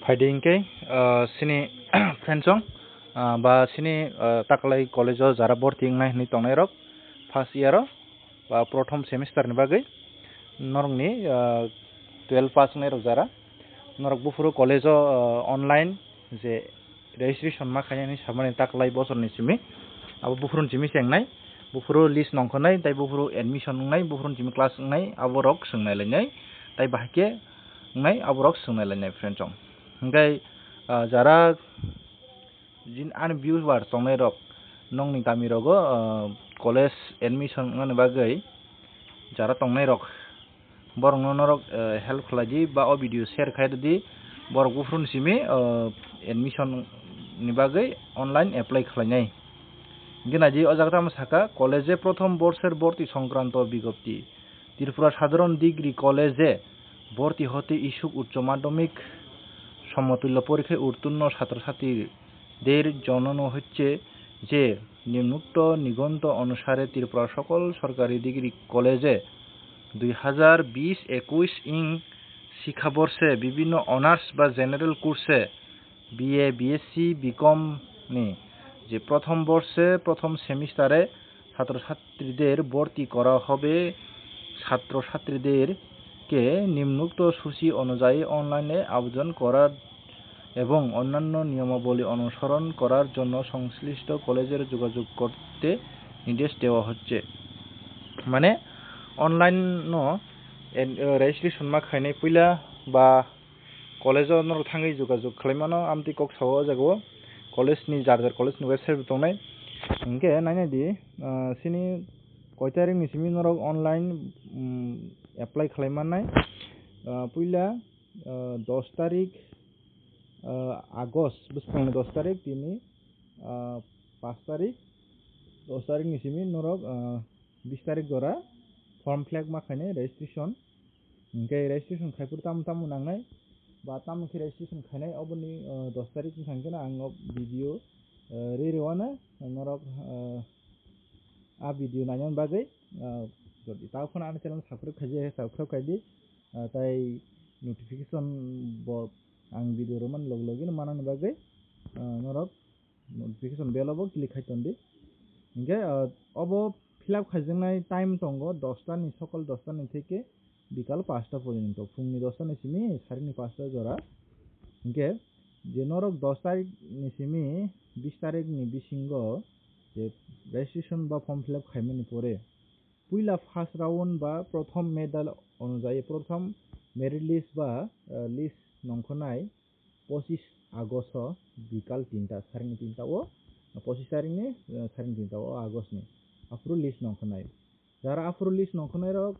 ফাইডিংকে সিনি ফ্রেন্ডসং বা সিনি তাকলাই কলেজও যারা ভর্তি নাই নি তংনাই রক ফার্স্ট ইয়ার বা প্রথম semester ni bagui norongni 12 pass nai rok jara norok bufuru college online je registration ma khaini samani taklai bosor ni simi abo bufurun simi sengnai bufuru list nongkhonai tai bufuru admission ngai bufurun simi class ngai abo rok sengnai lainai tai bahke ngai abo rok sengnai lainai friendsong ngai jara jin an viewer tongnai rok nongni gami rogo college admission ngani bagui jara tongnai rok borok norok help khlaidi ba o video share khaidi borok bufrun simi admission ni bagui online apply khlainai ginaji o jagata saka college prothom borsher borti সংক্রান্ত বিজ্ঞপ্তি ত্রিপুরা সাধারণ degree কলেজে ভর্তি হতে ইচ্ছুক উচ্চ মাধ্যমিক সমতুল্য পরীক্ষায় উত্তীর্ণ ছাত্রছাত্রীদের জানানো হচ্ছে যে নিম্নোক্ত নিবন্ধ অনুসারে ত্রিপুরা সকল সরকারি ডিগ্রি কলেজে 2020-21 ইং শিক্ষাবর্ষে বিভিন্ন অনার্স বা জেনারেল কোর্সে বিএ বিএসসি বিকম নি যে প্রথম বর্ষে প্রথম সেমিস্টারে ছাত্রছাত্রীদের ভর্তি করা হবে ছাত্রছাত্রীদেরকে নিম্নোক্ত সূচি অনুযায়ী অনলাইনে আবেদন করার এবং অন্যান্য নিয়মাবলী অনুসরণ করার জন্য সংশ্লিষ্ট কলেজের যোগাযোগ করতে নির্দেশ দেওয়া হচ্ছে মানে অনলাইন রেজিস্ট্রেশন মা খাইনাই পইলা বা কলেজও নর থাঙ্গি যোগাযোগ খালাইমানো আমতি কক সাও জাগো কলেজनि जारजार कलेजनि वेबसाइट दंनाय इनके नायनायदि सिनि कय तारिखनि सिमि नरक अनलाइन एप्लाइ खालामनाय पयला 10 तारिख आगस्ट बुसफांनि 10 तारिख दिनै 5 तारिख 10 तारिखनि सिमि नरक 20 तारिख जरा फर्म फ्लैग माखाने रेजिस्ट्रेशन इनके रेजिस्ट्रेशन खायफोर ताम नांनाय बा तामखि रेजिस्ट्रेशन खायनाय अबनि 10 तारिख नि थांगोन आं भिडियो रेरेवाना नरक आ भिडियो नायन बागै जदि ताफोन आन चैनल सब्सक्राइब खाजे सब्सक्राइब खायदि ताई नोटिफिकेशन आं भिडियो रमान लग लगइन मानानि बागै नरक नोटिफिकेशन बेल अब क्लिक खायतोंदि इनके अब फिलआप खायजोंनाय टाइम दंगो 10 टा नि सकल 10 टा नि থেকে বিকাল 5টা পর্যন্ত ফুংনি 10টা नि सिमी सारिनि 5टा जरा इनके जे नरक 10 तारिख नि सिमी 20 तारिख नि बिसिंग जे रेजिस्ट्रेशन बा फर्म फिलआप खायमानि परे पयला फार्स्ट राउंड बा प्रथम मेडल अनुযায়ী प्रथम मेरिट लिस्ट बा लिस्ट नंखनाय 25 आगस्ट बिकाल 3टा सारिनि 3टा ओ 25 तारिख नि सारिनि 3टा ओ आगस्ट नि आफ्रो लिस्ट नंखनाय जारा आफ्रो लिस्ट नंखनाय रक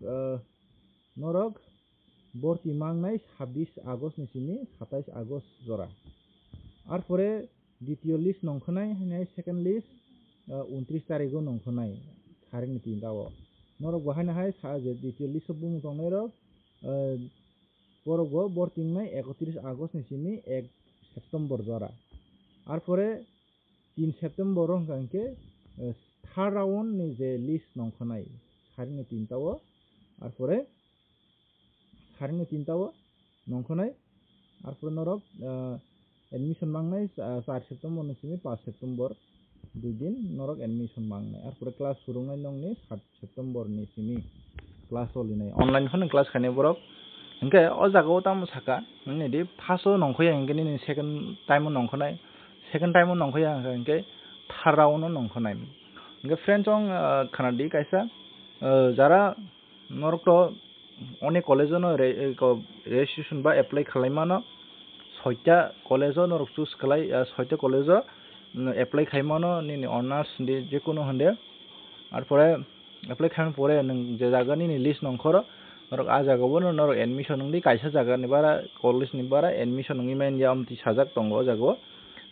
नरक भर्ती मांगनाय 26 आगस्ट नि सिमी 27 आगस्ट जरा आर परे द्वितीय लिस्ट नंखनाय हाय सेकेंड लिस्ट 29 तारिख नंखनाय सारिनि 3टा ओ नरक बहायना हाय साजे द्वितीय लिस्ट बुंग तंनाय रक परगो भर्तींनाय 31 आगस्ट नि सिमी 1 सेप्टेम्बर जरा आर परे 3 सेप्टेम्बर रंगांके थर्ड राउंड नि जे लिस्ट नंखनाय सारिनि 3टा ओ आर परे सारिनि 3टा ओ नंखनाय आर परे नरक एडमिशन मांगनाय 4 सेप्टेम्बर नि सिमी 5 सेप्टेम्बर 2 दिन नरक एडमिशन मांगनाय आर परे क्लास सुरुंनाय नंनि 7 सेप्टेम्बर नि सिमी क्लास सलिनाय अनलाइन खन क्लास खायनाय बरक इनके अ जागाव ताम साका ननिदि फार्स्ट नंखया इनके नि सेकेंड टाइम नंखनाय सेकेंड टाइम नंखया इनके थर्ड राउंड नंखनाय इनके फ्रेंड्स खानादि कायसा जारा नरक अनेक कॉलेज रेजिस्ट्रेशन बा एप्लाई खालायमानो 6टा कॉलेज नरक चूज खालाय 6टा कॉलेज एप्लाई खालायमानो नि ऑनर्स जेकुनो हंदे आर परे एप्लाई खालाम परे नों जे जागानि नि लिस्ट नंखर नरक आ जागावबो नरक एडमिशन नंदि कायसा जागानि बारा कॉलेज नि बारा एडमिशन नंगि मेन यामति साजाक दंगो जागो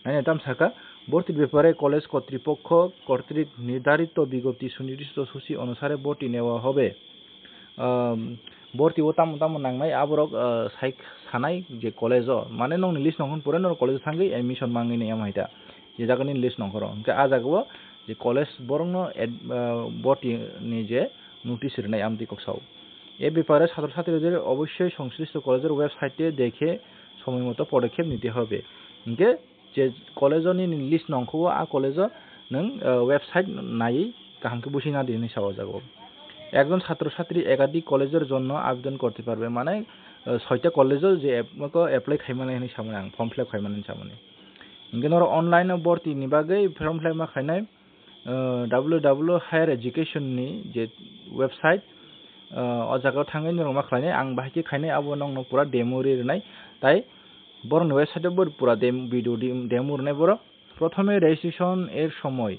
नायना ताम साका भर्ती ব্যাপারে কলেজ কর্তৃপক্ষ কর্তৃক নির্ধারিত বিজ্ঞপ্তি সুনির্দিষ্ট সূচি অনুসারে ভর্তি নেওয়া হবে भर्ती वो ताम नांगनाय आबरक साइक सानाय जे कॉलेज माने नंनि लिस्ट नंखन परे नर कॉलेज थांगै एडमिशन मांगैनाय आमाइटा जे जागानि लिस्ट नंखर ओंके आ जागाव जे कॉलेज बरंनो भर्ती नि जे নোটিশ নাই আমতি কক্সাও এ ব্যাপারে ছাত্রছাত্রীদের অবশ্যই সংশ্লিষ্ট কলেজের ওয়েবসাইটে দেখে সময় মতো পদক্ষেপ নিতে হবে ইনকে যে কলেজনি লিস্ট নংখো আ কলেজ নং ওয়েবসাইট নাयै কাহামকে বুঝিনা দিনে সাওয়া যাবো একজন ছাত্রছাত্রী একাধিক কলেজের জন্য আবেদন করতে পারবে মানে 6টা কলেজও যে এপ্লাই খাইমানে হিনি সামনে আং ফর্ম ফিল আপ খাইমানে সামনে ইনকে নর অনলাइन भर्ती नि बागै form fill up खायनाय www higher education नि जे वेबसाइट अ जागायाव थाङै नरं मा खालायनाय आं बाहायके खायनाय आबो नंनो पुरा डेमो रिरनाय ताई बरन वेबसाइटआव बर पुरा भिडिअ डेमो रनाय बर प्रथमे रेजिस्ट्रेशन एर समय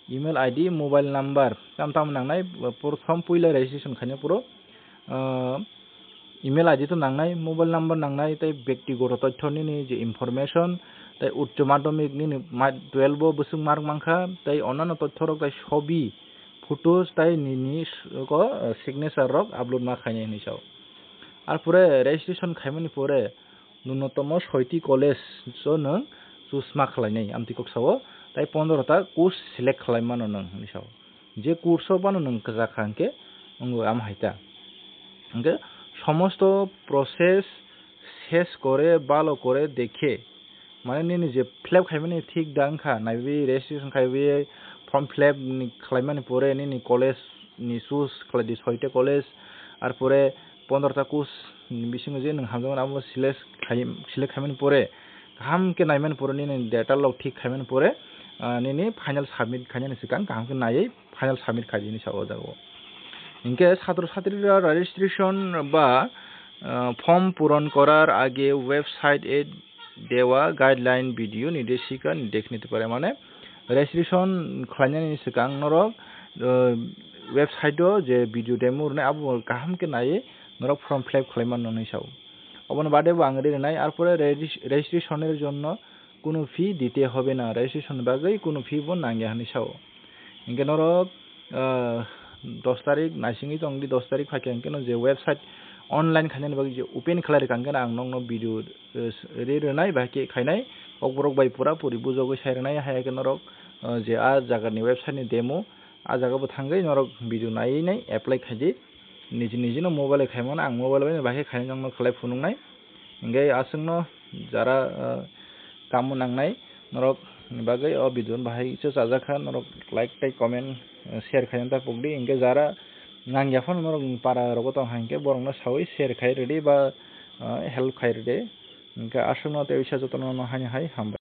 इमेल आईडी मोबाइल नाम्बार ताम नांनाय प्रथम पयला रेजिस्ट्रेशन खायनाय पुरो इमेल आईडी तो नांनाय मोबाइल नाम्बार नांनाय ताई व्यक्तिगत तथ्यनि नि जे इनफरमेशन ताई उच्च माध्यमिक नि 12 बसुं मार्क मांखा ताई अन्यान्य तथ्य रक ताई छवि फोटोस ताई नि को सिगनेचर रक आपलोड मा खायनाय नि साव आर पुरे रेजिस्ट्रेशन खायमानि पुरे न्यूनतम 6टी कलेज जो नों चुज मा खालायनाय आमतिकक साव ताई 15टा कोर्स सिलेक्ट खालायमानो नों नि साव जे कोर्सआव बानो नों जाखांके अंगो आम हायता अंगे समस्त प्रसेस शेष करे भालो करे देखे माने निनि जे फिलआप खायमानि ठीक दांखा नायबि रेजिस्ट्रेशन खायबि फर्म फिलआप खालायमानि परे निनि कलेज नि चुज खालायदि 6टा कलेज आर परे 15टा कोर्स बिसिङो जे नों हामजागोन आबो सिलेक्ट खायमानि परे गाहाम के नायमानि परे निनि डेटा लग ठीक खायमानि परे निनि फाइनल सबमिट खायनायनि सिगां गाहाम के नायै फाइनल सबमिट खायदिनि साव जागो इनके ছাত্রছাত্রীরা রেজিস্ট্রেশন বা ফর্ম পূরণ করার আগে ওয়েবসাইট এ দেওয়া গাইডলাইন ভিডিও নির্দেশিকা দেখে নিতে পারে মানে রেজিস্ট্রেশন খালাयनायनि सिगां नरक वेबसाइटआव जे ভিডিও ডেমো রনাय আবো गाहामके नायै नरक फर्म फिल आप खालायमानो साव অবন বাদেও আং রেনাय আর পরে রেজিস্ট্রেশনের জন্য কোনো ফি দিতে হবে না রেজিস্ট্রেশন বাগै কোনো ফি বন নাंगिया হনি সাव ইনকে নরক 10 तारिख नाइसिङै दंदि 10 तारिख फायखांके जे वेबसाइट ऑनलाइन खायनायनि बागै जे ओपन खालायखांगोन आं नंनो भिडिअ रेरनाय बाहायके खायनाय अगरक बाय पुरा पुरि बुजोगै सायरनाय हायाके नरक जे आ जागानि वेबसाइटनि डेमो आ जागाबो थांगै नरक भिडिअ नायैनाय एप्लाइ खायदि निजिनो मोबाइल खायमान आं मोबाइल बाहायके खायनाय नंनो खालाय फुनुंनाय इंगे आसंनो जारा कामो नांनाय नरक बागै अ भिडिअ बाहायसो जाजाखा नरक लाइक टाइक कमेन्ट शेयर खायनाय ता पगदि इंगे जारा नांगियाफोन नरक पारा रगत हांके बरंनो सावै शेयर खाय रेडी बा हेल्प खाय रेडी इंगे आसंनो ते इसा जतन हाय हामबाय।